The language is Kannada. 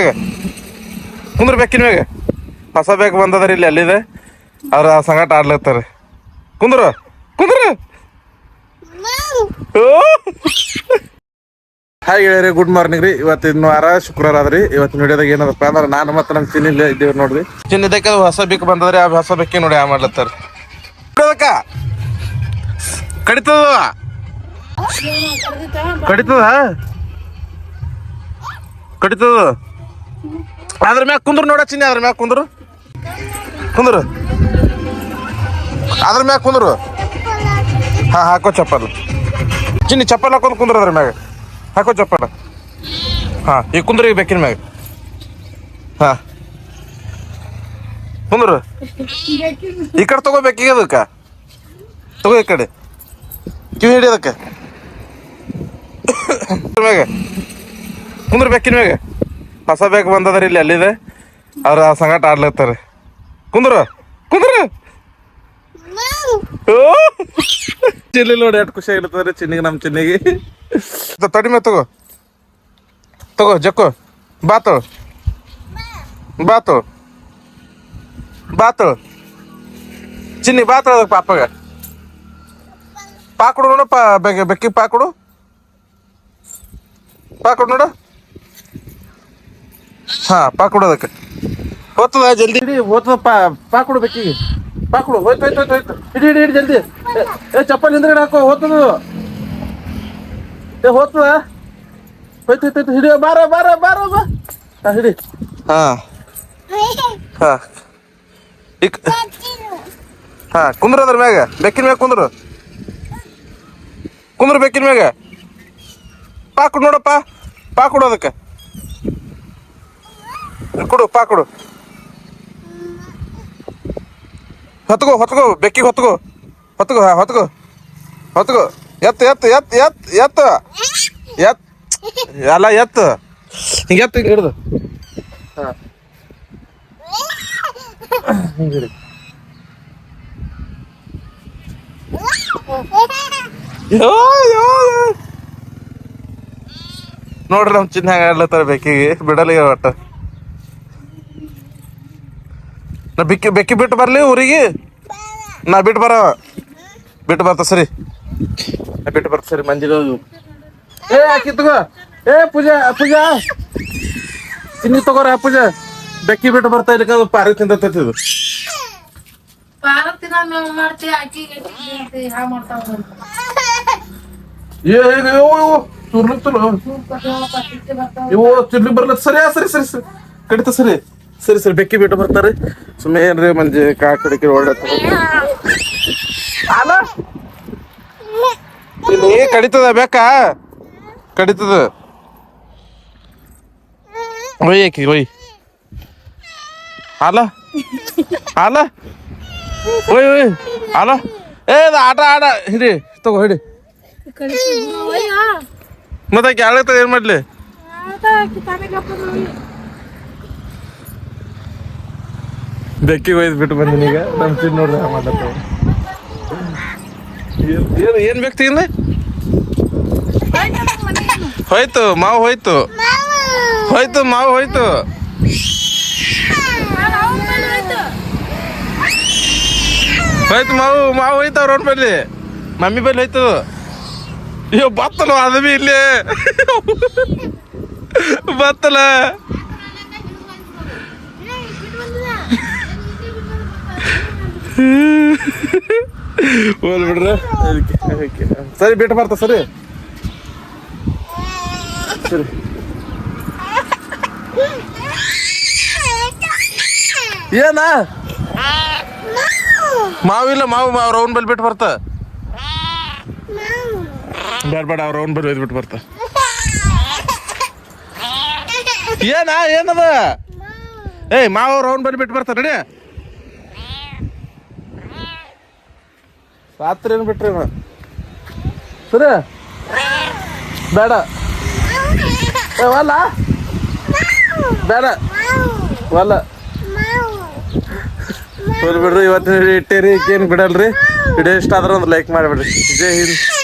ಮ್ಯಾಗ ಕುಂದ್ರ ಬೆಕ್ಕಿನ ಮ್ಯಾಗ ಹೊಸ ಬೇಕ್ ಬಂದದ್ರಿ ಇಲ್ಲಿ ಅಲ್ಲಿದೆ ಅವ್ರ ಸಂಗಟ ಆಡ್ಲತ್ತಾರ ಕುಂದ್ರ ಕುಂದ್ರ ಹಾಯ್ ಗೆಳೆಯರಿ ಗುಡ್ ಮಾರ್ನಿಂಗ್ ರೀ ಇವತ್ತಿನ ವಾರ ಶುಕ್ರವಾರ ಆದ್ರಿ ಇವತ್ತಿನ ವಿಡಿಯೋದಾಗ ಏನದಪ್ಪ ಅಂದ್ರೆ ನಾನು ಮತ್ತೆ ನಮ್ಮ ಚಿನ್ನಿ ಇದ್ದೀವಿ ನೋಡ್ರಿ ಚಿನ್ನದಕ್ಕೆ ಹೊಸ ಬೇಕ್ ಬಂದದ್ರಿ ಆ ಹೊಸ ಬೇಕಿ ನೋಡಿ ಆ ಮಾಡ್ಲತ್ತಾರ ಕಡಿತದ ಕಡಿತದ ಕಡಿತದ ಅದ್ರ ಮ್ಯಾಗ ಕುಂದ್ರು ನೋಡ ಚಿನ್ನಿ ಅದ್ರ ಮ್ಯಾಗ ಕುಂದ್ರು ಕುಂದ್ರು ಅದ್ರ ಮ್ಯಾಗ ಕುಂದ್ರು ಹಾ ಹಾಕೋ ಚಪ್ಪಲ್ ಚಿನ್ನಿ ಚಪ್ಪಲ್ ಹಾಕೊಂಡ್ ಕುಂದ್ರು ಅದ್ರ ಮ್ಯಾಗ ಹಾಕೋ ಚಪ್ಪಲ್ ಹಾ ಈಗ ಕುಂದ್ರ ಈಗ ಬೆಕ್ಕಿನ ಮ್ಯಾಗ ಹಾ ಕುಂದ್ರು ಈ ಕಡೆ ತಗೋ ಬೆಕ್ಕಿಗೆ ಅದಕ್ಕ ತಗೋ ಈ ಕಡೆ ಕಿವಿ ಹಿಡಿ ಅದಕ್ಕೆ ಮ್ಯಾಗ ಕುಂದ್ರ ಬೆಕ್ಕಿನ ಮ್ಯಾಗ ಹೊಸ ಬೇಕ್ ಬಂದದ್ರಿ ಇಲ್ಲಿ ಅಲ್ಲಿದೆ ಅವ್ರ ಸಂಗಟ ಆಡ್ಲತ್ತಾರ ಕುಂದ್ರ ಕುಂದ್ರ ಚಿಲ್ಲಿ ನೋಡಿ ಎಷ್ಟು ಖುಷಿ ಆಗಿರ್ತದ್ರಿ ಚಿನ್ನಿಗೆ ನಮ್ಮ ಚಿನ್ನಿಗೆ ತಡಿ ಮೇಲೆ ತಗೋ ತಗೋ ಜಕ್ಕೋ ಬಾತು ಬಾತು ಬಾತು ಚಿನ್ನಿ ಬಾತು ಅದಕ್ಕೆ ಪಾಪಗ ಪಾಕೊಡು ನೋಡು ಬೆಕ್ಕಿ ಪಾಕೊಡು ಪಾಕೊಡು ನೋಡು ಹಾ ಪಾಕೊಡು ಅದಕ್ಕೆ ಹೋಗ್ತದ ಜಲ್ದಿ ಹಿಡಿ ಹೋಗ್ತದ ಪಾಕೊಡು ಬೆಕ್ಕಿಗೆ ಪಾಕೊಡು ಹೋಯ್ತು ಹೋಯ್ತು ಹೋಯ್ತು ಹೋಯ್ತು ಹಿಡಿ ಹಿಡಿ ಹಿಡಿ ಜಲ್ದಿ ಏ ಚಪ್ಪಲ್ ಹಿಂದ್ಗಡೆ ಹಾಕೋ ಹೋಗ್ತದ ಏ ಹೋಗ್ತದ ಹೋಯ್ತು ಹೋಯ್ತು ಹಿಡಿಯೋ ಬಾರ ಬಾರ ಬಾರ ಬಾ ಹಾ ಹಿಡಿ ಹಾ ಹಾ ಈಗ ಹಾ ಕುಂದ್ರ ಅದ್ರ ಮ್ಯಾಗ ಬೆಕ್ಕಿನ ಮ್ಯಾಗ ಕುಂದ್ರು ಕುಂದ್ರ ಬೆಕ್ಕಿನ ಮ್ಯಾಗ ಪಾಕೊಡು ನೋಡಪ್ಪ ಪಾಕೊಡು ಅದಕ್ಕೆ ಕೊಡು ಪಾಕೊಡು ಹೊತ್ಕೋ ಹೊತ್ಕೋ ಬೆಕ್ಕಿಗೆ ಹೊತ್ಕೋ ಹೊತ್ಕೋ ಹಾ ಹೊತ್ಕೋ ಹೊತ್ಕೋ ಎತ್ತು ಎತ್ತು ಎತ್ತು ಎತ್ತು ಎತ್ತು ಎತ್ ಎಲ್ಲ ಎತ್ತು ಹಿಂಗೆ ಎತ್ತು ಹಿಂಗೆ ಹಿಡ್ದು ಹಾಂ ಹಿಂಗೆ ಹಿಡಿ ನೋಡ್ರಿ ನಮ್ಮ ಚಿನ್ನ ಹೆಂಗ ಆಡ್ಲತ್ತಾರ ಬೆಕ್ಕಿಗೆ ಬಿಡಲಿ ಒಟ್ಟ ನಾ ಬೆಕ್ಕಿ ಬಿಟ್ಟು ಬರ್ಲಿ ಊರಿಗೆ ನಾ ಬಿಟ್ಟು ಬರ್ತ ಸರಿ ನಾ ಬಿಟ್ಟು ಬರ್ತ ಸರಿ ಮಂಜಿಗೆ ಏ ಹಾಕಿ ತಗೋ ಏ ಪೂಜಾ ಪೂಜಾ ಚಿನ್ನಿ ತಗೋರ ಪೂಜಾ ಬೆಕ್ಕಿ ಬಿಟ್ಟು ಬರ್ತಾ ಇಲ್ಲಿಕ ಅದು ಪಾರಿ ತಿಂದತ್ತಿದ್ದು ಇವು ಚಿರ್ಲಿ ಬರ್ಲ ಸರಿ ಸರಿ ಸರಿ ಸರಿ ಕಡಿತ ಸರಿ ಸರಿ ಸರಿ ಬೆಕ್ಕಿ ಬಿಟ್ಟು ಬರ್ತಾರೆ ಸುಮ್ಮನೆ ಏನ್ರಿ ಮಂಜಿ ಕಡಿಕೆ ಒಳ್ಳೆ ಅಲ್ಲ ಇಲ್ಲಿ ಕಡಿತದ ಬೇಕಾ ಕಡಿತದ ಒಯ್ಯಕಿ ಒಯ್ ಅಲ್ಲ ಅಲ್ಲ ಒಯ್ ಒಯ್ ಅಲ್ಲ ಏ ಆಟ ಆಡ ಹಿಡಿ ತಗೋ ಹಿಡಿ ಮತ್ತೆ ಆಳಗ್ತದ ಏನ್ ಮಾಡ್ಲಿ ಬೆಕ್ಕಿಗೆ ಒಯ್ದು ಬಿಟ್ಟು ಬಂದಿನಿ ಈಗ ನಮ್ ಚಿನ್ನ ನೋಡ್ರಿ ಮಾಡತ್ತ ಏನ್ ಬೇಕು ತಿಂದ ಹೋಯ್ತು ಮಾವು ಹೋಯ್ತು ಹೋಯ್ತು ಮಾವು ಹೋಯ್ತು ಹೋಯ್ತು ಮಾವು ಹೋಯ್ತು ಅವ್ರ ಬಲ್ಲಿ ಮಮ್ಮಿ ಬಲ್ಲಿ ಹೋಯ್ತು ಅಯ್ಯೋ ಬತ್ತಲ್ಲ ಅದು ಬಿ ಇಲ್ಲಿ ಬತ್ತಲ್ಲ ಹೋಲ್ ಬಿಡ್ರ ಸರಿ ಬಿಟ್ಟು ಬರ್ತ ಸರಿ ಸರಿ ಏನ ಮಾವಿಲ್ಲ ಮಾವು ರೌಂಡ್ ಬಲ್ ಬಿಟ್ಟು ಬರ್ತ ಬೇಡ ಅವ್ರ ರೌಂಡ್ ಬಲ್ ಒಯ್ದು ಬಿಟ್ಟು ಬರ್ತ ಏನದ ಏಯ್ ಮಾವು ರೌಂಡ್ ಬಲ್ ಬಿಟ್ಟು ಬರ್ತ ನಡಿ ರಾತ್ರಿ ಏನು ಬಿಟ್ರಿ ಸರಿ ಬೇಡ ವಲ್ಲ ಬೇಡ ವಲ್ಲ ಬಿಡ್ರಿ ಇವತ್ತಿನ ಇಟ್ಟೇರಿ ಏನು ಬಿಡಲ್ರಿ ವಿಡಿಯೋ ಇಷ್ಟ ಆದ್ರೆ ಒಂದು ಲೈಕ್ ಮಾಡಿಬಿಡ್ರಿ ಜೈ ಹಿಂದ್.